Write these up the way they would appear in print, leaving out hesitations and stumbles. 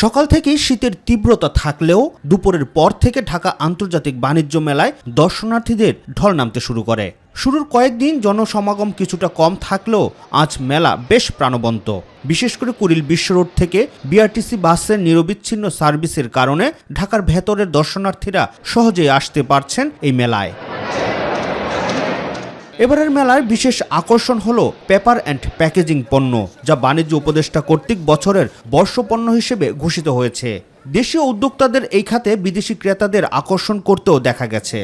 সকাল থেকেই শীতের তীব্রতা থাকলেও দুপুরের পর থেকে ঢাকা আন্তর্জাতিক বাণিজ্য মেলায় দর্শনার্থীদের ঢল নামতে শুরু করে। শুরুর কয়েকদিন জনসমাগম কিছুটা কম থাকলেও আজ মেলা বেশ প্রাণবন্ত। বিশেষ করে কুড়িল বিশ্ব রোড থেকে বিআরটিসি বাসের নিরবিচ্ছিন্ন সার্ভিসের কারণে ঢাকার ভেতরের দর্শনার্থীরা সহজেই আসতে পারছেন এই মেলায়। এবারের মেলার বিশেষ আকর্ষণ হলো পেপার অ্যান্ড প্যাকেজিং পণ্য, যা বাণিজ্য উপদেষ্টা কর্তৃক বছরের বর্ষপণ্য হিসেবে ঘোষিত হয়েছে। দেশীয় উদ্যোক্তাদের এই খাতে বিদেশি ক্রেতাদের আকর্ষণ করতেও দেখা গেছে।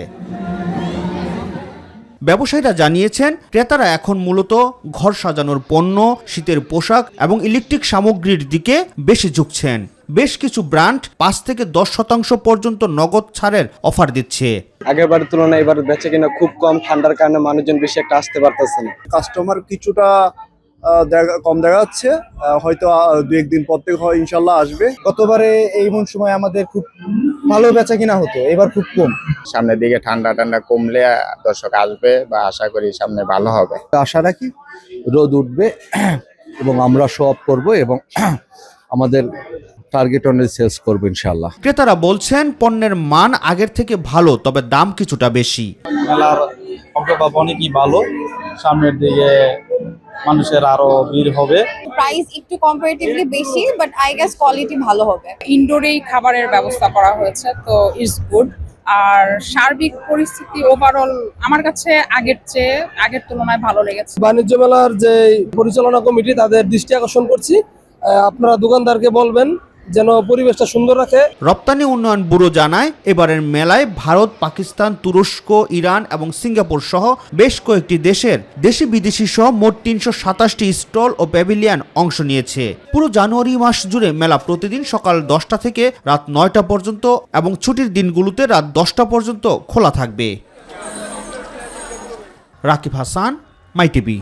ব্যবসায়ীরা জানিয়েছেন, ক্রেতারা এখন মূলত ঘর সাজানোর পণ্য, শীতের পোশাক এবং ইলেকট্রিক সামগ্রীর দিকে বেশি ঝুঁকছেন। বেশ কিছু ব্র্যান্ড ৫ থেকে ১০% পর্যন্ত নগদ ছাড়ের অফার দিচ্ছে। আগেরবারের তুলনায় এবার বেচাকেনা খুব কম, ঠান্ডার কারণে মানুষজন বেশি একটা আসতে পারতেছে না। কাস্টমার কিছুটা কম দেখা যাচ্ছে, হয়তো ২-১ দিন পর থেকে হয় ইনশাল্লাহ আসবে। গতবারে এই সময় আমাদের খুব ভালো বেচা কিনা হতো, এবার খুব কম। সামনের দিকে ঠান্ডা কমলে দর্শক আসবে বা আশা করি সামনে ভালো হবে। আশা রাখি রোদ উঠবে এবং আমরা শো অফ করবো এবং আমাদের টার্গেট অনুযায়ী সেলস করবো ইনশাআল্লাহ। ক্রেতারা বলছেন, পণ্যের মান আগের থেকে ভালো, তবে দাম কিছুটা বেশি। মেলার অগ্রভাব অনেকই ভালো, সামনের দিকে মানুষের আরো ভিড় হবে। প্রাইস একটু কম্পারেটিভলি বেশি, বাট আই গেস কোয়ালিটি ভালো হবে। ইনডোরেই খাবারের ব্যবস্থা করা হয়েছে, তো ইটস গুড। আর সার্বিক পরিস্থিতি ওভারঅল আমার কাছে আগের তুলনায় ভালো লেগেছে। বাণিজ্য মেলার যে পরিচালনা কমিটি, তাদের দৃষ্টি আকর্ষণ করছি, আপনারা দোকানদারকে বলবেন যেন পরিবেশটা সুন্দর রাখে। রপ্তানি উন্নয়ন ব্যুরো জানায়, এবারের মেলায় ভারত, পাকিস্তান, তুরস্ক, ইরান এবং সিঙ্গাপুর সহ বেশ কয়েকটি দেশের দেশি বিদেশি সহ মোট ৩২৭টি স্টল ও প্যাভিলিয়ন অংশ নিয়েছে। পুরো জানুয়ারি মাস জুড়ে মেলা প্রতিদিন সকাল 10টা থেকে রাত 9টা পর্যন্ত এবং ছুটির দিনগুলোতে রাত 10টা পর্যন্ত খোলা থাকবে। রাকিব হাসান, মাই টিভি।